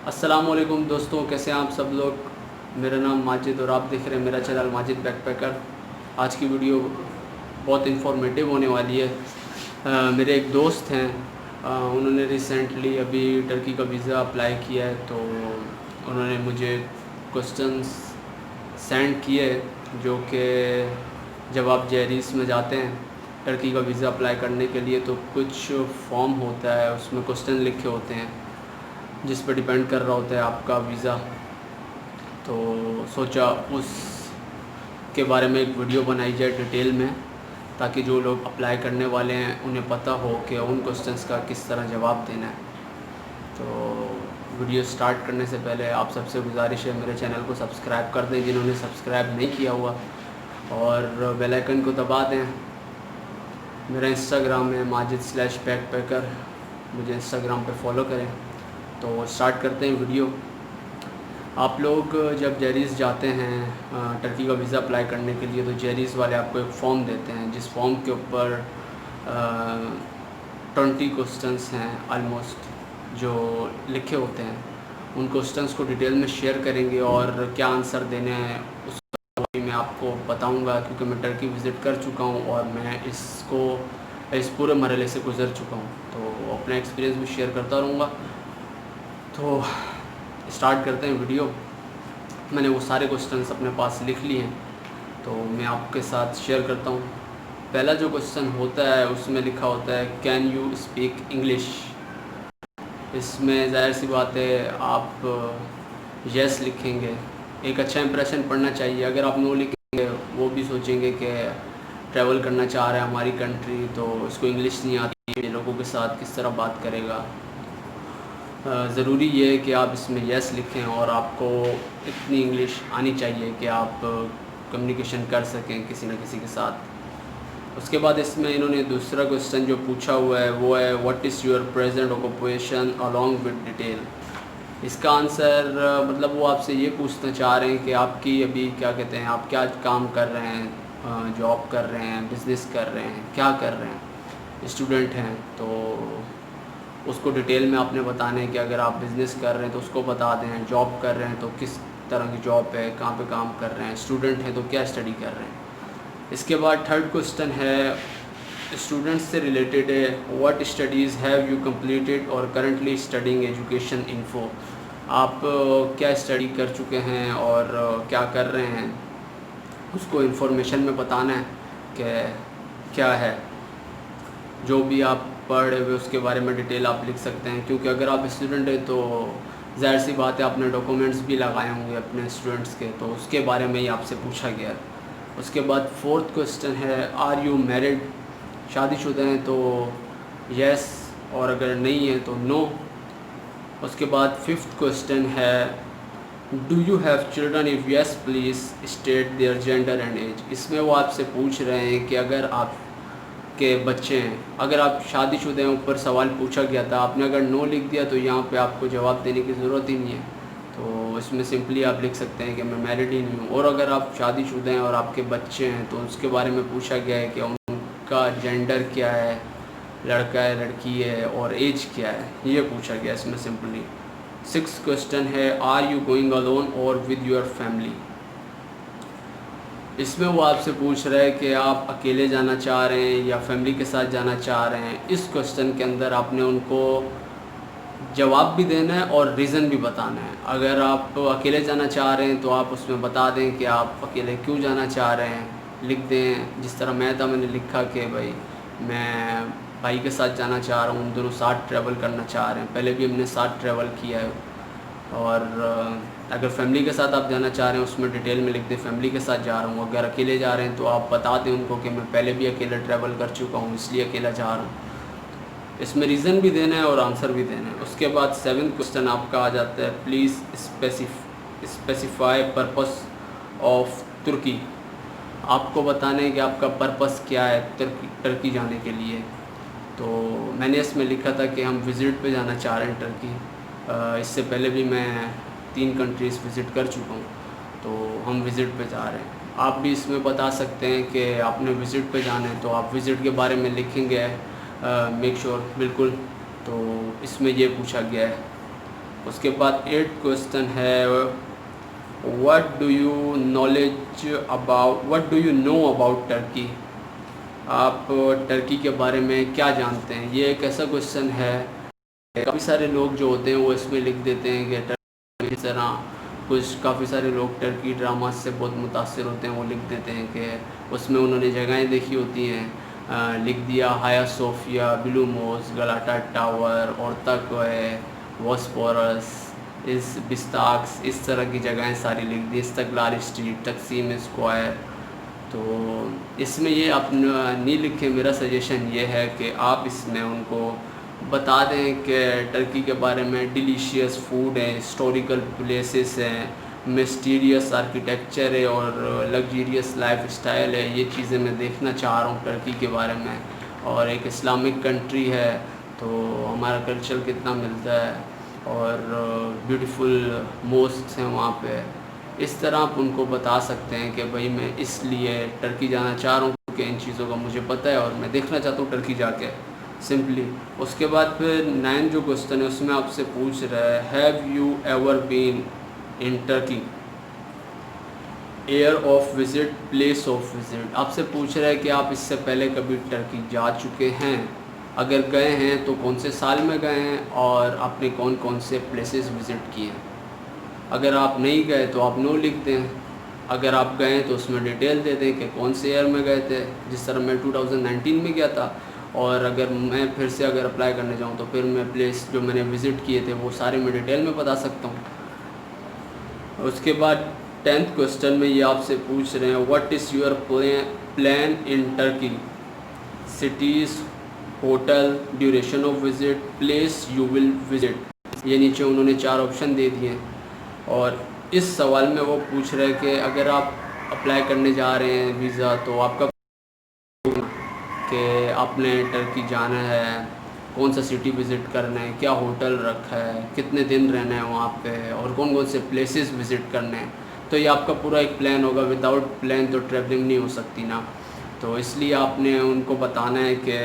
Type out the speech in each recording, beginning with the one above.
अस्सलामुअलैकुम दोस्तों, कैसे हैं आप सब लोग। मेरा नाम माजिद और आप देख रहे हैं मेरा चैनल माजिद बैकपैकर। आज की वीडियो बहुत इन्फॉर्मेटिव होने वाली है। मेरे एक दोस्त हैं, उन्होंने रिसेंटली अभी टर्की का वीज़ा अप्लाई किया है, तो उन्होंने मुझे क्वेश्चंस सेंड किए जो कि जब आप जेरिस में जाते हैं टर्की का वीज़ा अप्लाई करने के लिए तो कुछ फॉर्म होता है, उसमें क्वेश्चन लिखे होते हैं जिस पर डिपेंड कर रहा होता है आपका वीज़ा। तो सोचा उस के बारे में एक वीडियो बनाई जाए डिटेल में, ताकि जो लोग अप्लाई करने वाले हैं उन्हें पता हो कि उन क्वेश्चंस का किस तरह जवाब देना है। तो वीडियो स्टार्ट करने से पहले आप सबसे गुजारिश है मेरे चैनल को सब्सक्राइब कर दें जिन्होंने सब्सक्राइब नहीं किया हुआ, और बेल आइकन को दबा दें। मेरा इंस्टाग्राम है माजिद/बैकपैकर, मुझे इंस्टाग्राम पे फॉलो करें। तो स्टार्ट करते हैं वीडियो। आप लोग जब जेरिस जाते हैं टर्की का वीज़ा अप्लाई करने के लिए, तो जेरिस वाले आपको एक फ़ॉर्म देते हैं जिस फॉर्म के ऊपर 20 क्वेश्चंस हैं ऑलमोस्ट जो लिखे होते हैं। उन क्वेश्चंस को डिटेल में शेयर करेंगे और क्या आंसर देने हैं उसका मैं आपको बताऊंगा, क्योंकि मैं टर्की विज़िट कर चुका हूं और मैं इस पूरे मरहले से गुज़र चुका हूं, तो अपना एक्सपीरियंस भी शेयर करता रहूँगा। तो स्टार्ट करते हैं वीडियो। मैंने वो सारे क्वेश्चंस अपने पास लिख लिए हैं, तो मैं आपके साथ शेयर करता हूँ। पहला जो क्वेश्चन होता है उसमें लिखा होता है कैन यू स्पीक इंग्लिश। इसमें ज़ाहिर सी बात है आप यस लिखेंगे। एक अच्छा इंप्रेशन पड़ना चाहिए। अगर आप नो लिखेंगे वो भी सोचेंगे कि ट्रैवल करना चाह रहा है हमारी कंट्री, तो इसको इंग्लिश नहीं आती, लोगों के साथ किस तरह बात करेगा। ज़रूरी ये है कि आप इसमें यस लिखें और आपको इतनी इंग्लिश आनी चाहिए कि आप कम्युनिकेशन कर सकें किसी न किसी के साथ। उसके बाद इसमें इन्होंने दूसरा क्वेश्चन जो पूछा हुआ है वो है what is your present occupation along with detail. इसका आंसर मतलब वो आपसे ये पूछना चाह रहे हैं कि आपकी अभी क्या कहते हैं, आप क्या काम कर रहे हैं, जॉब कर रहे हैं, बिज़नेस कर रहे हैं, क्या कर रहे हैं, स्टूडेंट हैं तो उसको डिटेल में आपने बताना है कि अगर आप बिज़नेस कर रहे हैं तो उसको बता दें, जॉब कर रहे हैं तो किस तरह की जॉब है, कहाँ पे काम कर रहे हैं, स्टूडेंट हैं तो क्या स्टडी कर रहे हैं। इसके बाद थर्ड क्वेश्चन है स्टूडेंट्स से रिलेटेड है what studies have you completed और करंटली स्टडिंग एजुकेशन इन्फो। आप क्या स्टडी कर चुके हैं और क्या कर रहे हैं, उसको इन्फॉर्मेशन में बताना है कि क्या है। जो भी आप पढ़ रहे हुए उसके बारे में डिटेल आप लिख सकते हैं, क्योंकि अगर आप स्टूडेंट हैं तो ज़ाहिर सी बात है आपने डॉक्यूमेंट्स भी लगाए होंगे अपने स्टूडेंट्स के, तो उसके बारे में ही आपसे पूछा गया है। उसके बाद फोर्थ क्वेश्चन है आर यू मैरिड। शादीशुदा हैं तो यस, और अगर नहीं है तो नो। उसके बाद फिफ्थ क्वेश्चन है do you have children, if yes please state their gender and age. इसमें वो आपसे पूछ रहे हैं कि अगर आप के बच्चे हैं, अगर आप शादीशुदा हैं, ऊपर सवाल पूछा गया था, आपने अगर नो लिख दिया तो यहाँ पे आपको जवाब देने की ज़रूरत ही नहीं है। तो इसमें सिंपली आप लिख सकते हैं कि मैं मैरिड ही नहीं हूँ। और अगर आप शादीशुदा हैं और आपके बच्चे हैं तो उसके बारे में पूछा गया है कि उनका जेंडर क्या है, लड़का है लड़की है, और एज क्या है, ये पूछा गया इसमें सिंपली। सिक्स्थ क्वेश्चन है आर यू गोइंग अलोन और विद योर फैमिली। इसमें वो आपसे पूछ रहे हैं कि आप अकेले जाना चाह रहे हैं या फैमिली के साथ जाना चाह रहे हैं। इस क्वेश्चन के अंदर आपने उनको जवाब भी देना है और रीज़न भी बताना है। अगर आप अकेले जाना चाह रहे हैं तो आप उसमें बता दें कि आप अकेले क्यों जाना चाह रहे हैं, लिख दें। जिस तरह मैंने लिखा कि भाई मैं भाई के साथ जाना चाह रहा हूँ, हम दोनों साथ ट्रैवल करना चाह रहे हैं, पहले भी हमने साथ ट्रैवल किया है। और अगर फैमिली के साथ आप जाना चाह रहे हैं उसमें डिटेल में लिख दें फैमिली के साथ जा रहा हूँ। अगर अकेले जा रहे हैं तो आप बता दें उनको कि मैं पहले भी अकेले ट्रैवल कर चुका हूँ इसलिए अकेला जा रहा हूँ। इसमें रीज़न भी देना है और आंसर भी देना है। उसके बाद सेवन्थ क्वेश्चन आपका आ जाता है प्लीज़ स्पेसिफाई पर्पस ऑफ तुर्की। आपको बताना है कि आपका पर्पस क्या है टर्की जाने के लिए। तो मैंने इसमें लिखा था कि हम विज़िट पे जाना चाह रहे हैं टर्की। इससे पहले भी मैं 3 कंट्रीज़ विज़िट कर चुका हूँ, तो हम विज़िट पे जा रहे हैं। आप भी इसमें बता सकते हैं कि आपने विज़िट पे जाना है, तो आप विज़िट के बारे में लिखेंगे मेक श्योर बिल्कुल। तो इसमें ये पूछा गया है। उसके बाद 8th क्वेश्चन है what do you know about Turkey. आप टर्की के बारे में क्या जानते हैं। ये एक ऐसा क्वेश्चन है, काफ़ी सारे लोग जो होते हैं वो इसमें लिख देते हैं कि टर्की इस तरह कुछ, काफ़ी सारे लोग टर्की ड्रामा से बहुत मुतासर होते हैं, वो लिख देते हैं कि उसमें उन्होंने जगहें देखी होती हैं, लिख दिया हाया सोफिया, ब्लू मोस, गलाटा टावर, ओर्ताकोय, वॉस्पोरस, इस बिस्ताक्स, इस तरह की जगहें सारी लिख दी, इस्तकलाल स्ट्रीट, तकसीम स्क्वायर। तो इसमें ये आप नहीं लिखें। मेरा सजेशन ये है कि आप इसमें उनको बता दें कि टर्की के बारे में डिलीशियस फूड है, हिस्टोरिकल प्लेसेस हैं, मिस्टीरियस आर्किटेक्चर है और लग्जरियस लाइफ स्टाइल है। ये चीज़ें मैं देखना चाह रहा हूँ टर्की के बारे में। और एक इस्लामिक कंट्री है तो हमारा कल्चर कितना मिलता है, और ब्यूटीफुल मॉस्क्स हैं वहाँ पे। इस तरह आप उनको बता सकते हैं कि भाई मैं इसलिए टर्की जाना चाह रहा हूँ क्योंकि इन चीज़ों का मुझे पता है और मैं देखना चाहता हूँ टर्की जाके, सिंपली। उसके बाद फिर 9 जो क्वेश्चन है उसमें आपसे पूछ रहा है have you ever been in Turkey, year of visit, place of visit. आपसे पूछ रहा है कि आप इससे पहले कभी टर्की जा चुके हैं, अगर गए हैं तो कौन से साल में गए हैं और आपने कौन कौन से प्लेसेस विज़िट किए हैं। अगर आप नहीं गए तो आप नो लिख दें, अगर आप गए तो उसमें डिटेल दे दें कि कौन से ईयर में गए थे। जिस तरह मैं 2019 में गया था, और अगर मैं फिर से अगर अप्लाई करने जाऊँ तो फिर मैं प्लेस जो मैंने विज़िट किए थे वो सारे मैं डिटेल में बता सकता हूँ। उसके बाद 10th क्वेश्चन में ये आपसे पूछ रहे हैं what is your plan in Turkey, cities, hotel, duration of visit, place you will visit. ये नीचे उन्होंने 4 ऑप्शन दे दिए हैं। और इस सवाल में वो पूछ रहे हैं कि अगर आप अप्लाई करने जा रहे हैं वीज़ा तो आपका कि आपने टर्की जाना है, कौन सा सिटी विज़िट करना है, क्या होटल रखा है, कितने दिन रहना है वहाँ पे, और कौन कौन से प्लेसेस विज़िट करने हैं। तो ये आपका पूरा एक प्लान होगा। विदाउट प्लान तो ट्रैवलिंग नहीं हो सकती ना। तो इसलिए आपने उनको बताना है कि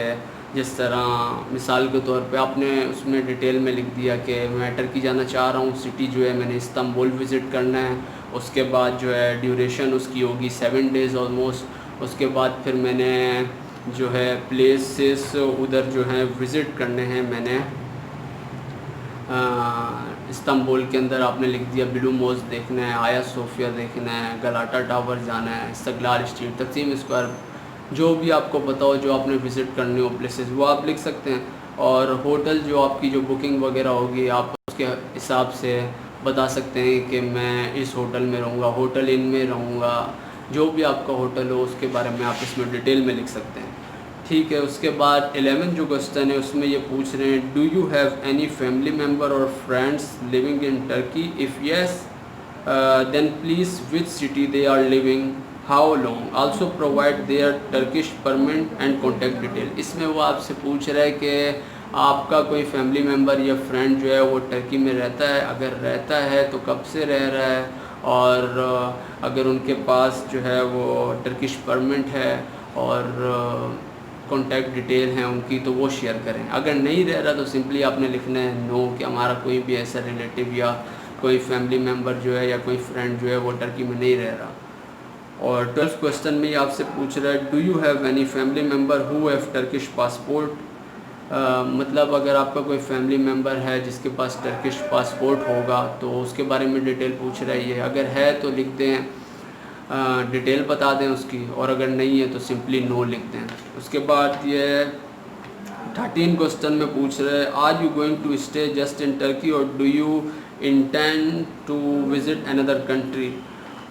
जिस तरह मिसाल के तौर पे आपने उसमें डिटेल में लिख दिया कि मैं टर्की जाना चाह रहा हूँ, सिटी जो है मैंने इस्तांबुल विज़िट करना है, उसके बाद जो है ड्यूरेशन उसकी होगी 7 डेज़ ऑलमोस्ट। उसके बाद फिर मैंने जो है प्लेसेस उधर जो है विज़िट करने हैं मैंने। इस्तांबुल के अंदर आपने लिख दिया ब्लू मोस देखना है, आया सोफिया देखना है, गलाटा टावर जाना है, इस्तकलाल स्ट्रीट, तकसीम स्क्वायर, जो भी आपको पता हो जो आपने विज़िट करने हो प्लेसेस वो आप लिख सकते हैं। और होटल जो आपकी जो बुकिंग वगैरह होगी आप उसके हिसाब से बता सकते हैं कि मैं इस होटल में रहूँगा, होटल इन में रहूँगा, जो भी आपका होटल हो उसके बारे में आप इसमें डिटेल में लिख सकते हैं। ठीक है। उसके बाद 11 जो क्वेश्चन है उसमें ये पूछ रहे हैं do you have any family member और friends living in Turkey, if yes then please which city they are living, how long, also provide their Turkish permit and contact detail. इसमें वो आपसे पूछ रहा है कि आपका कोई फैमिली मेम्बर या फ्रेंड जो है वो टर्की में रहता है, अगर रहता है तो कब से रह रहा है, और अगर उनके पास जो है वो टर्किश परमिट है और कॉन्टैक्ट डिटेल हैं उनकी तो वो शेयर करें। अगर नहीं रह रहा तो सिंपली आपने लिखना है नो, कि हमारा कोई भी ऐसा रिलेटिव या कोई फैमिली मेम्बर जो है या कोई फ्रेंड जो है वो टर्की में नहीं रह रहा। और 12th क्वेश्चन में आपसे पूछ रहा है do you have any family member who have Turkish passport, मतलब अगर आपका कोई फैमिली मेम्बर है जिसके पास टर्किश पासपोर्ट होगा तो उसके बारे में डिटेल पूछ रहा है ये। अगर है तो लिख दें, डिटेल बता दें उसकी, और अगर नहीं है तो सिंपली नो लिख दें। उसके बाद ये 13 क्वेश्चन में पूछ रहे हैं are you going to stay just in Turkey और do you intend to visit another country.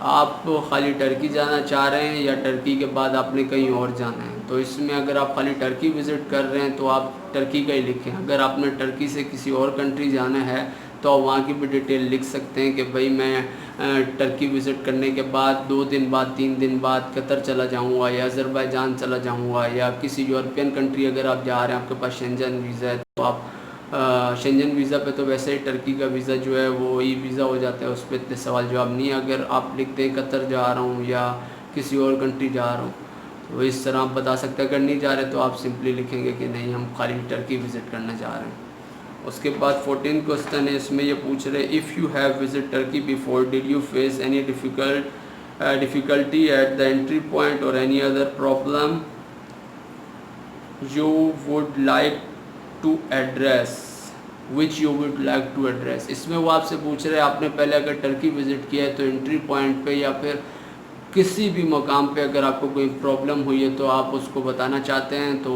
आप खाली टर्की जाना चाह रहे हैं या टर्की के बाद आपने कहीं और जाना है। तो इसमें अगर आप खाली टर्की विज़िट कर रहे हैं तो आप टर्की का ही लिखें। अगर आपने टर्की से किसी और कंट्री जाना है तो आप वहाँ की भी डिटेल लिख सकते हैं कि भाई मैं टर्की विज़िट करने के बाद 2 दिन बाद 3 दिन बाद कतर चला जाऊँगा या अज़रबैजान चला जाऊँगा, या किसी यूरोपियन कंट्री अगर आप जा रहे हैं आपके पास शेंजन वीज़ा है तो आप शेंजन वीज़ा पे तो वैसे ही टर्की का वीज़ा जो है वो ई वीज़ा हो जाता है, उस पर इतने सवाल जवाब नहीं है। अगर आप लिखते हैं कतर जा रहा हूँ या किसी और कंट्री जा रहा हूँ तो इस तरह आप बता सकते हैं। अगर नहीं जा रहे तो आप सिंपली लिखेंगे कि नहीं हम खाली टर्की विज़िट करना चाह रहे हैं। उसके बाद 14 क्वेश्चन है, इसमें ये पूछ रहे if you have visit Turkey before did you face any difficulty at the entry point और any other problem you would like to address which you would like to address। इसमें वो आपसे पूछ रहे हैं आपने पहले अगर टर्की विज़िट किया है तो एंट्री पॉइंट पे या फिर किसी भी मकाम पे अगर आपको कोई प्रॉब्लम हुई है तो आप उसको बताना चाहते हैं। तो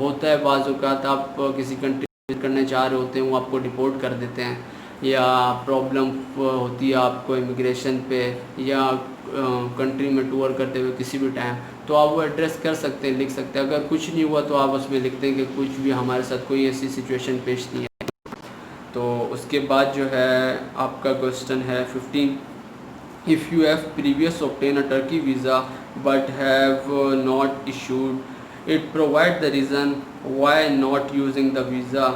होता है बाज़ औक़ात आप किसी कंट्री विज़िट करने जा रहे होते हैं, वो आपको डिपोर्ट कर देते हैं या प्रॉब्लम होती है आपको इमिग्रेशन पे या कंट्री में टूर करते हुए किसी भी टाइम, तो आप वो एड्रेस कर सकते हैं, लिख सकते हैं। अगर कुछ नहीं हुआ तो आप उसमें लिखते हैं कि कुछ भी हमारे साथ कोई ऐसी सिचुएशन पेश नहीं है। तो उसके बाद जो है आपका क्वेश्चन है 15, if you have previous obtain a Turkey visa but have not issued it provide the reason why not using the visa.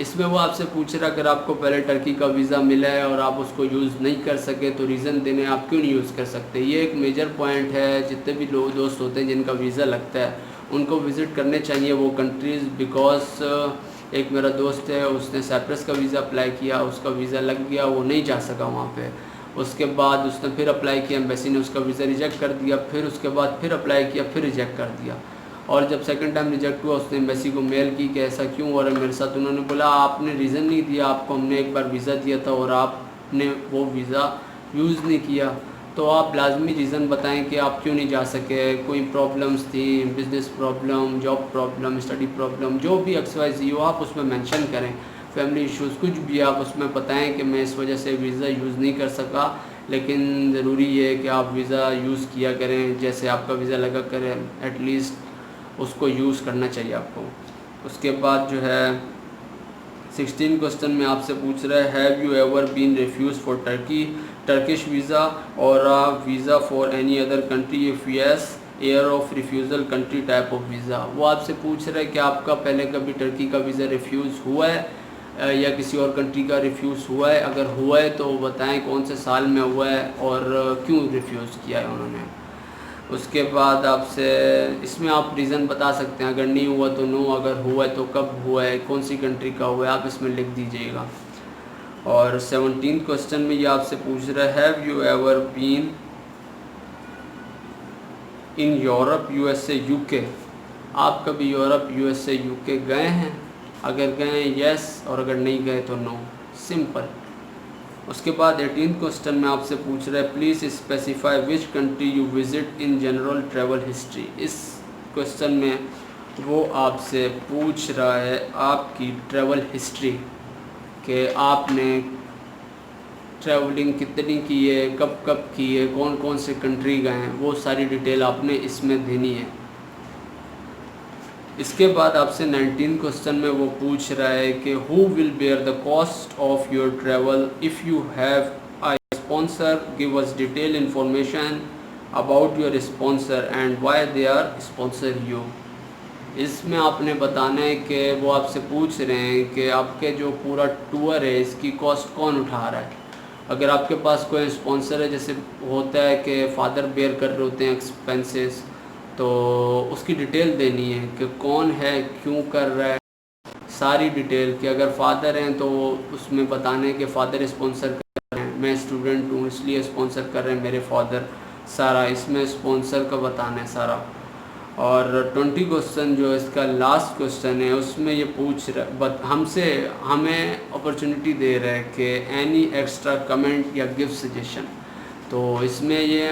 इसमें वो आपसे पूछ रहा अगर आपको पहले टर्की का वीज़ा मिला है और आप उसको यूज़ नहीं कर सके तो रीज़न देने आप क्यों नहीं यूज़ कर सकते। ये एक मेजर पॉइंट है, जितने भी लोग दोस्त होते हैं जिनका वीज़ा लगता है उनको विज़िट करने चाहिए वो कंट्रीज़। बिकॉज एक मेरा दोस्त है, उसने साइप्रस का वीज़ा अप्लाई किया, उसका वीज़ा लग गया, वो नहीं जा सका वहाँ पे। उसके बाद उसने फिर अप्लाई किया, एम्बेसी ने उसका वीज़ा रिजेक्ट कर दिया, फिर उसके बाद फिर अप्लाई किया, फिर रिजेक्ट कर दिया। और जब सेकंड टाइम रिजेक्ट हुआ उसने एम्बेसी को मेल की कि ऐसा क्यों हो रहा है मेरे साथ। उन्होंने बोला आपने रीज़न नहीं दिया, आपको हमने एक बार वीज़ा दिया था और आपने वो वीज़ा यूज़ नहीं किया, तो आप लाजमी रीज़न बताएं कि आप क्यों नहीं जा सके। कोई प्रॉब्लम्स थी, business problem, job problem, study problem, जो भी XYZ हो आप उसमें मेंशन करें। फैमिली इश्यूज़ कुछ भी आप उसमें बताएं कि मैं इस वजह से वीज़ा यूज़ नहीं कर सका, लेकिन ज़रूरी है कि आप वीज़ा यूज़ किया करें। जैसे आपका वीज़ा लगा करें एटलीस्ट उसको यूज़ करना चाहिए आपको। उसके बाद जो है 16 क्वेश्चन में आपसे पूछ रहा है have you ever been refuse for Turkish visa और visa for any other country, if yes year of refusal country type of visa. वो आपसे पूछ रहा है कि आपका पहले कभी टर्की का वीज़ा रिफ्यूज़ हुआ है या किसी और कंट्री का रिफ्यूज़ हुआ है। अगर हुआ है तो बताएं कौन से साल में हुआ है और क्यों रिफ्यूज़ किया है उन्होंने। उसके बाद आपसे इसमें आप रीज़न बता सकते हैं, अगर नहीं हुआ तो नो, अगर हुआ है तो कब हुआ है, कौन सी कंट्री का हुआ है, आप इसमें लिख दीजिएगा। और 17 क्वेश्चन में ये आपसे पूछ रहा है have you ever been in Europe USA UK। आप कभी यूरोप USA UK गए हैं? अगर गए यस, और अगर नहीं गए तो नो, सिंपल। उसके बाद 18 क्वेश्चन में आपसे पूछ रहा है please specify which country you visit in general travel history. इस क्वेश्चन में वो आपसे पूछ रहा है आपकी ट्रैवल हिस्ट्री कि आपने ट्रैवलिंग कितनी की है, कब कब की है, कौन कौन से कंट्री गए हैं, वो सारी डिटेल आपने इसमें देनी है। इसके बाद आपसे 19 क्वेश्चन में वो पूछ रहा है कि who will bear the cost of your travel if you have a sponsor, give us detail information about your sponsor and why they are sponsor you. इसमें आपने बताना है कि वो आपसे पूछ रहे हैं कि आपके जो पूरा टूर है इसकी कॉस्ट कौन उठा रहा है। अगर आपके पास कोई स्पॉन्सर है, जैसे होता है कि फ़ादर बेयर कर रहे होते हैं एक्सपेंसेस, तो उसकी डिटेल देनी है कि कौन है, क्यों कर रहा है, सारी डिटेल। कि अगर फ़ादर हैं तो उसमें बताने कि फ़ादर स्पॉन्सर कर रहे हैं, मैं स्टूडेंट हूँ इसलिए स्पॉन्सर कर रहे हैं मेरे फादर, सारा इसमें स्पॉन्सर का बताना है सारा। और 20 क्वेश्चन जो इसका लास्ट क्वेश्चन है उसमें ये पूछ रहा हमें अपॉर्चुनिटी दे रहा है कि एनी एक्स्ट्रा कमेंट या गिव सजेशन। तो इसमें ये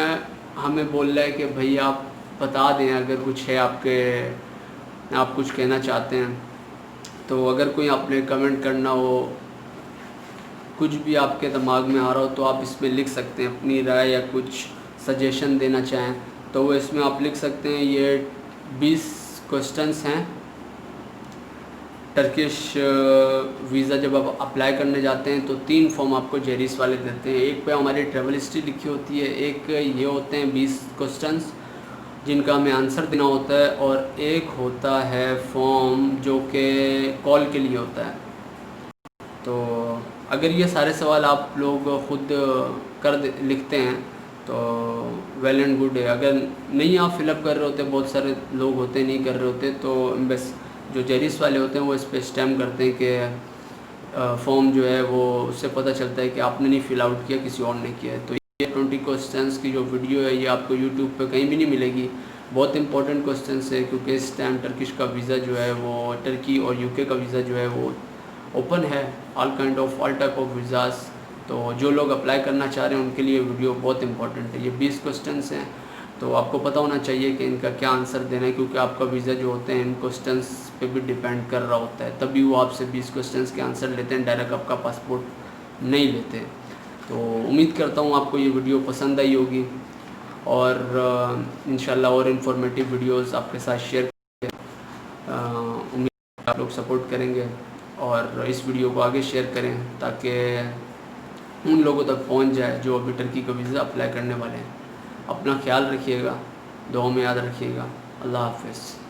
हमें बोल रहा है कि भाई आप बता दें अगर कुछ है आप कुछ कहना चाहते हैं। तो अगर कोई आपने कमेंट करना हो, कुछ भी आपके दिमाग में आ रहा हो तो आप इसमें लिख सकते हैं अपनी राय या कुछ सजेशन देना चाहें तो वो इसमें आप लिख सकते हैं। ये 20 क्वेश्चंस हैं। टर्किश वीज़ा जब आप अप्लाई करने जाते हैं तो 3 फॉर्म आपको जेरिस वाले देते हैं। एक पे हमारी ट्रैवल हिस्ट्री लिखी होती है, एक ये होते हैं 20 क्वेश्चंस जिनका हमें आंसर देना होता है, और एक होता है फॉर्म जो कि कॉल के लिए होता है। तो अगर ये सारे सवाल आप लोग खुद लिखते हैं तो वेल एंड गुड है। अगर नहीं आप फिलअप कर रहे होते, बहुत सारे लोग होते नहीं कर रहे होते, तो बस जो जेरिस वाले होते हैं वो इस पर स्टैम्प करते हैं कि फॉर्म जो है वो उससे पता चलता है कि आपने नहीं फिल आउट किया, किसी और ने किया है। तो ये 20 क्वेश्चंस की जो वीडियो है ये आपको यूट्यूब पे कहीं भी नहीं मिलेगी। बहुत इंपॉर्टेंट क्वेश्चंस है, क्योंकि इस टाइम टर्किश का वीज़ा जो है वो, टर्की और यूके का वीज़ा जो है वो ओपन है, ऑल टाइप ऑफ वीज़ाज़। तो जो लोग अप्लाई करना चाह रहे हैं उनके लिए वीडियो बहुत इंपॉर्टेंट है। ये 20 क्वेश्चंस हैं, तो आपको पता होना चाहिए कि इनका क्या आंसर देना है, क्योंकि आपका वीज़ा जो होते हैं इन क्वेश्चंस पे भी डिपेंड कर रहा होता है, तभी वो आपसे 20 क्वेश्चंस के आंसर लेते हैं, डायरेक्ट आपका पासपोर्ट नहीं लेते। तो उम्मीद करता हूँ आपको ये वीडियो पसंद आई होगी, और इंशाल्लाह और इन्फॉर्मेटिव वीडियोस आपके साथ शेयर करें। उम्मीद आप लोग सपोर्ट करेंगे और इस वीडियो को आगे शेयर करें, ताकि उन लोगों तक पहुंच जाए जो अभी टर्की का वीज़ा अप्लाई करने वाले हैं। अपना ख्याल रखिएगा, दुआ में याद रखिएगा। अल्लाह हाफ़िज़।